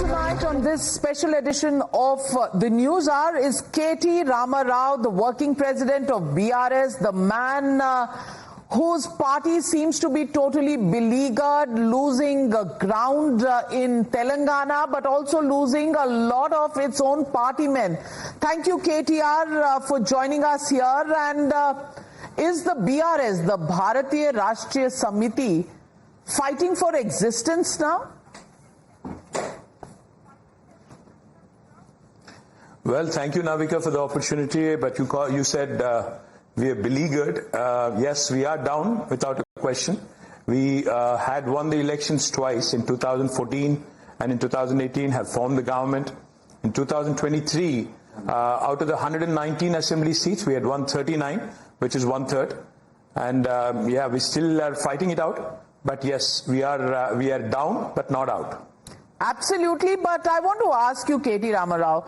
tonight on this special edition of the News Hour is K.T. Rama Rao, the working president of BRS, the man whose party seems to be totally beleaguered, losing ground in Telangana, but also losing a lot of its own party men. Thank you, KTR, for joining us here. And is the BRS, the Bharatiya Rashtriya Samiti, fighting for existence now? Well, thank you, Navika, for the opportunity. But you said we are beleaguered. Yes, we are down without a question. We had won the elections twice in 2014 and in 2018, have formed the government. In 2023, out of the 119 assembly seats, we had won 39, which is 1/3. And yeah, we still are fighting it out. But yes, we are down, but not out. Absolutely, but I want to ask you, K.T. Rama Rao,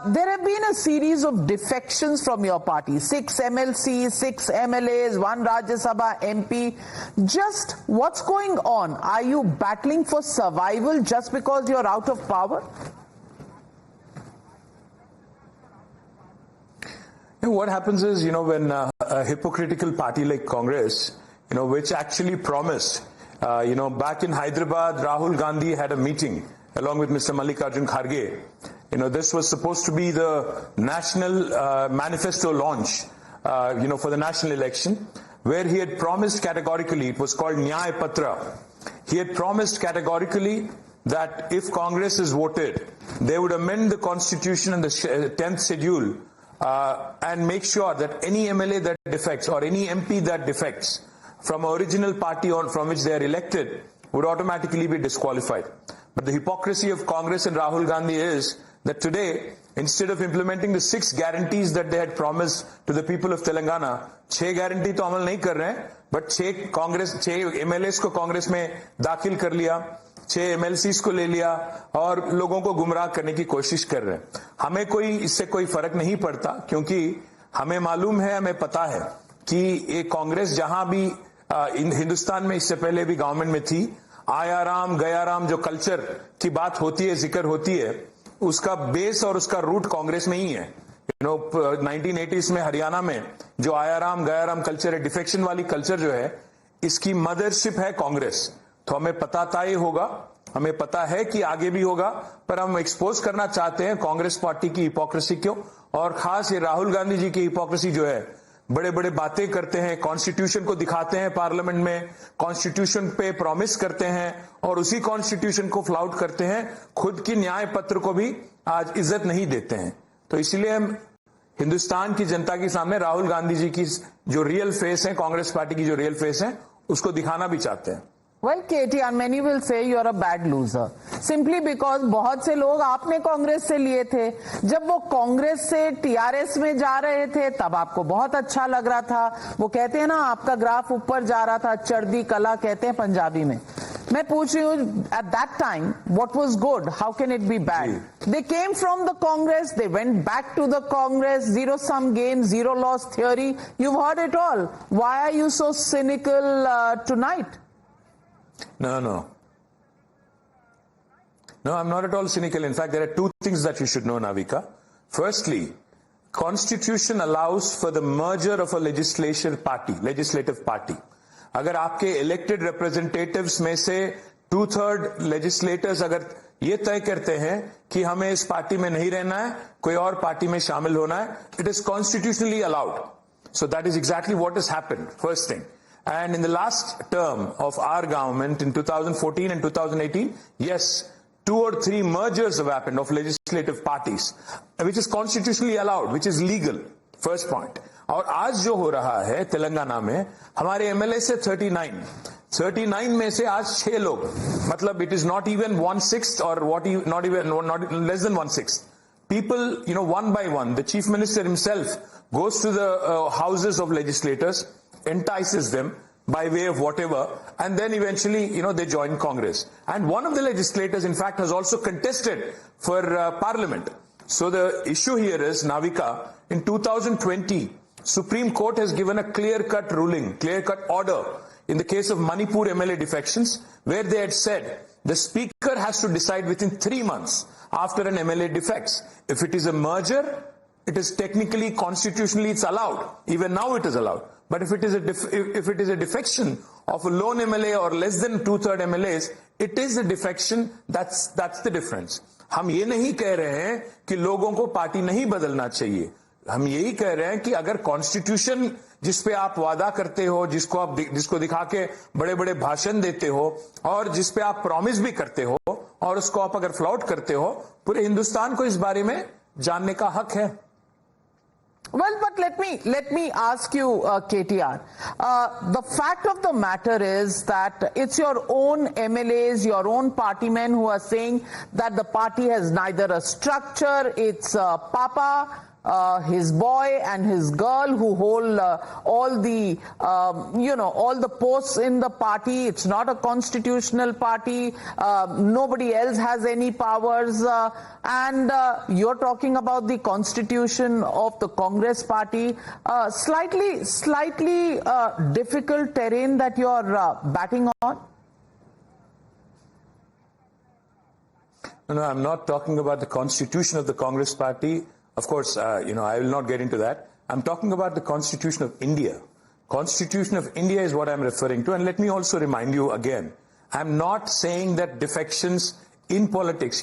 there have been a series of defections from your party, 6 MLCs, 6 MLAs, 1 Rajya Sabha MP. Just what's going on? Are you battling for survival just because you're out of power? What happens is, when a hypocritical party like Congress, which actually promised, back in Hyderabad, Rahul Gandhi had a meeting along with Mr. Mallikarjun Kharge. This was supposed to be the national manifesto launch, for the national election, where he had promised categorically, it was called Nyay Patra. He had promised categorically that if Congress is voted, they would amend the constitution and the 10th schedule and make sure that any MLA that defects or any MP that defects from original party from which they are elected would automatically be disqualified. But the hypocrisy of Congress and Rahul Gandhi is that today, instead of implementing the 6 guarantees that they had promised to the people of Telangana, 6 guarantee to amal nahi kar rahe hain, but 6 MLAs को कांग्रेस में दाखिल कर लिया, 6 MLCs को ले लिया और लोगों को गुमराह करने की कोशिश कर रहे हैं. हमें इससे कोई फर्क नहीं पड़ता, क्योंकि हमें मालूम है, हमें पता है कि ये कांग्रेस जहां भी हिंदुस्तान में इससे पहले भी गवर्नमेंट में थी, आया राम गया राम जो कल्चर की बात होती है, जिक्र होती है, उसका बेस और उसका रूट कांग्रेस में ही है. 1980s में हरियाणा में जो आया राम गया राम कल्चर है, डिफेक्शन वाली कल्चर जो है, इसकी मदरशिप है कांग्रेस. तो हमें पता तय होगा, हमें पता है कि आगे भी होगा, पर हम एक्सपोज करना चाहते हैं कांग्रेस पार्टी की हिपोक्रेसी को, और खास ये राहुल गांधी जी की हिपोक्रेसी जो है, बड़े बड़े बातें करते हैं, कॉन्स्टिट्यूशन को दिखाते हैं पार्लियामेंट में, कॉन्स्टिट्यूशन पे प्रॉमिस करते हैं और उसी कॉन्स्टिट्यूशन को फ्लाउट करते हैं, खुद की न्याय पत्र को भी आज इज्जत नहीं देते हैं. तो इसलिए हम हिंदुस्तान की जनता के सामने राहुल गांधी जी की जो रियल फेस है, कांग्रेस पार्टी की जो रियल फेस है, उसको दिखाना भी चाहते हैं. Well, KTR, many will say you're a bad loser. Simply because बहुत से लोग आपने कांग्रेस से लिए थे. जब वो कांग्रेस से TRS में जा रहे थे, तब आपको बहुत अच्छा लग रहा था. वो कहते हैं ना, आपका ग्राफ ऊपर जा रहा था, चढ़दी कला कहते हैं पंजाबी में. मैं पूछ रही हूँ, at that time, what was good? How can it be bad? They came from the Congress, they went back to the Congress, zero-sum game, zero-loss theory. You've heard it all. Why are you so cynical tonight? No, I'm not at all cynical. In fact, there are 2 things that you should know, Navika. Firstly, Constitution allows for the merger of a legislative party. अगर आपके elected representatives में से 2/3 legislators अगर ये तय करते हैं कि हमें इस पार्टी में नहीं रहना है, कोई और पार्टी में शामिल होना है, it is constitutionally allowed. So that is exactly what has happened, first thing. And in the last term of our government in 2014 and 2018, yes, 2 or 3 mergers have happened of legislative parties, which is constitutionally allowed, which is legal. First point. और आज जो हो रहा है तेलंगाना में, हमारे MLA से 39 में से आज 6 लोग, मतलब it is not even 1/6 or not less than 1/6. People, one by one, the chief minister himself goes to the houses of legislators, entices them by way of whatever, and then eventually, they join Congress. And one of the legislators, in fact, has also contested for parliament. So the issue here is, Navika, in 2020, Supreme Court has given a clear-cut ruling, clear-cut order in the case of Manipur MLA defections, where they had said the speaker has to decide within 3 months after an MLA defects. If it is a merger, it is technically, constitutionally, it's allowed. Even now it is allowed. But if it is a defection of a lone MLA or less than 2/3 MLAs, it is a defection. That's the difference. हम ये नहीं कह रहे हैं कि लोगों को party नहीं बदलना चाहिए. हम यही कह रहे हैं कि अगर कॉन्स्टिट्यूशन जिस पे आप वादा करते हो, जिसको दिखा के बड़े बड़े भाषण देते हो और जिस पे आप प्रॉमिस भी करते हो और उसको आप अगर फ्लॉट करते हो, पूरे हिंदुस्तान को इस बारे में जानने का हक है. Well, but let me ask you, KTR. The fact of the matter is that it's your own MLAs, your own party men who are saying that the party has neither a structure, it's Papa, his boy and his girl who hold all the all the posts in the party. It's not a constitutional party. Nobody else has any powers, and you're talking about the constitution of the Congress party. Slightly difficult terrain that you're batting on. No, I'm not talking about the constitution of the Congress party. Of course, I will not get into that. I'm talking about the Constitution of India. Constitution of India is what I'm referring to. And let me also remind you again, I'm not saying that defections in politics,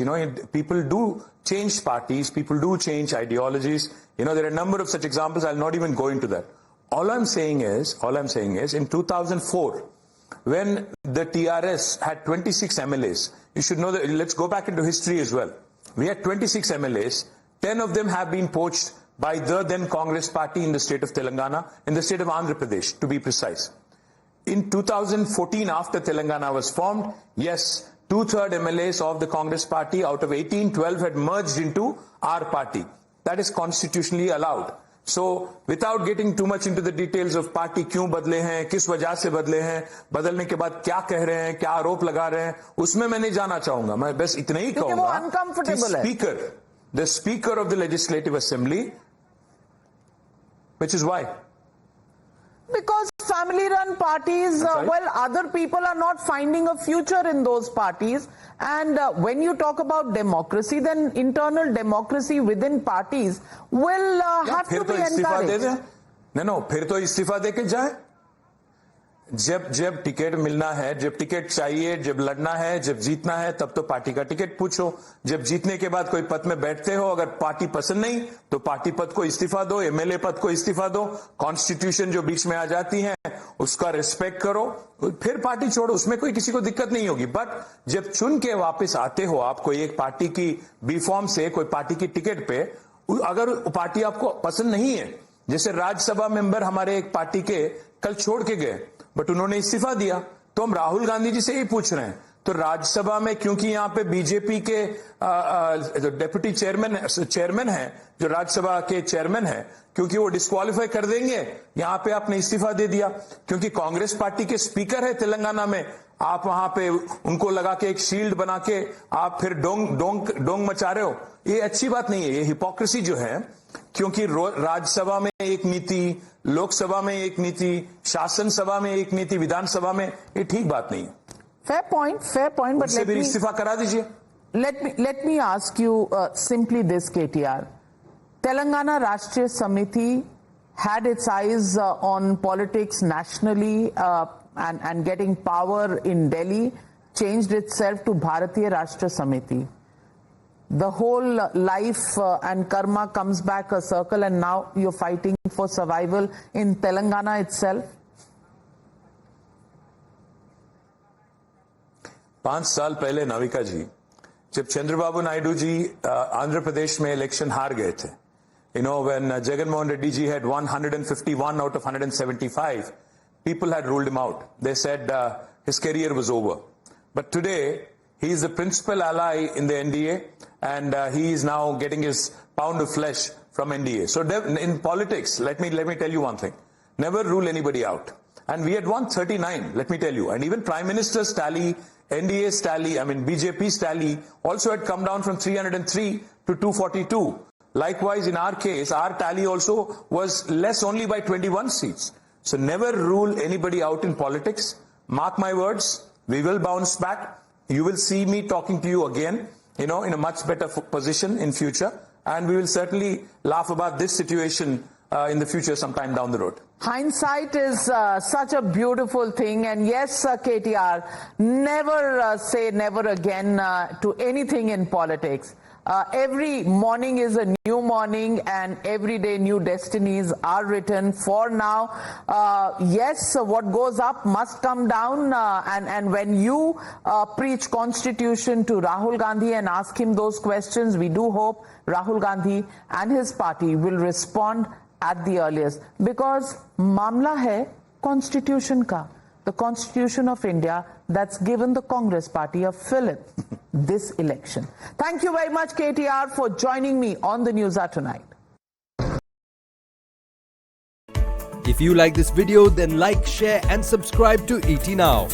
people do change parties, people do change ideologies. There are a number of such examples. I'll not even go into that. All I'm saying is, in 2004, when the TRS had 26 MLAs, you should know that, let's go back into history as well. We had 26 MLAs. 10 of them have been poached by the then Congress party in the state of Telangana, in the state of Andhra Pradesh, to be precise. In 2014, after Telangana was formed, yes, 2/3 MLAs of the Congress party out of 18, 12 had merged into our party. That is constitutionally allowed. So, without getting too much into the details of party क्यों बदले हैं, किस वजह से बदले हैं, बदलने के बाद क्या कह रहे हैं, क्या आरोप लगा रहे हैं, उसमें मैं नहीं जाना चाहूंगा. मैं बस इतना ही कहूंगा कि the Speaker of the Legislative Assembly, which is why? Because family-run parties, other people are not finding a future in those parties. And when you talk about democracy, then internal democracy within parties will have to be encouraged. No, फिर तो इस्तीफा दे के जाए. जब ticket मिलना है, जब ticket चाहिए, जब लड़ना है, जब जीतना है, तब तो पार्टी का टिकट पूछो. जब जीतने के बाद कोई पद में बैठते हो, अगर पार्टी पसंद नहीं तो पार्टी पद को इस्तीफा दो, एमएलए पद को इस्तीफा दो. कॉन्स्टिट्यूशन जो बीच में आ जाती है उसका रिस्पेक्ट करो, फिर पार्टी छोड़ो, उसमें कोई किसी को दिक्कत नहीं होगी. बट जब चुन के वापस आते हो आप कोई एक पार्टी की बी फॉर्म से, कोई पार्टी की टिकट पे, अगर पार्टी आपको पसंद नहीं है, जैसे राज्यसभा मेंबर हमारे एक पार्टी के कल छोड़ के गए बट उन्होंने इस्तीफा दिया, तो हम राहुल गांधी जी से ही पूछ रहे हैं. तो राज्यसभा में क्योंकि यहां पे बीजेपी के डेप्यूटी चेयरमैन है, जो राज्यसभा के चेयरमैन है, क्योंकि वो डिस्क्वालीफाई कर देंगे, यहां पे आपने इस्तीफा दे दिया. क्योंकि कांग्रेस पार्टी के स्पीकर है तेलंगाना में, आप वहां पे उनको लगा के एक शील्ड बना के आप फिर डोंग मचा रहे हो. ये अच्छी बात नहीं है, ये हिपोक्रेसी जो है. क्योंकि राज्यसभा में एक नीति, लोकसभा में एक नीति, शासन सभा में एक नीति, विधानसभा में, ये ठीक बात नहीं है. Fair point, but इस्तीफा करा दीजिए. Let me ask you simply this, KTR. Telangana Rashtriya Samiti had its eyes on politics nationally and getting power in Delhi, changed itself to Bharatiya Rashtriya Samiti. The whole life and karma comes back a circle, and now you're fighting for survival in Telangana itself. 5 साल पहले नाविका जी, जब चंद्रबाबू नायडू जी आंध्र प्रदेश में election हार गए थे, when Jagan Mohan Reddy ji had won 151 out of 175, people had ruled him out. They said his career was over. But today, he is the principal ally in the NDA, and he is now getting his pound of flesh from NDA. So in politics, let me tell you one thing. Never rule anybody out. And we had won 39, let me tell you. And even Prime Minister's tally, NDA's tally, BJP's tally also had come down from 303 to 242. Likewise, in our case, our tally also was less only by 21 seats. So never rule anybody out in politics. Mark my words, we will bounce back. You will see me talking to you again, in a much better position in future. And we will certainly laugh about this situation in the future sometime down the road. Hindsight is such a beautiful thing, and yes, KTR, never say never again to anything in politics. Every morning is a new morning, and every day new destinies are written. For now, yes, what goes up must come down, and when you preach Constitution to Rahul Gandhi and ask him those questions, we do hope Rahul Gandhi and his party will respond at the earliest, because मामला है Constitution का, the Constitution of India that's given the Congress party a fillip this election. Thank you very much, KTR, for joining me on the News Hour tonight. If you like this video, then like, share and subscribe to ET Now.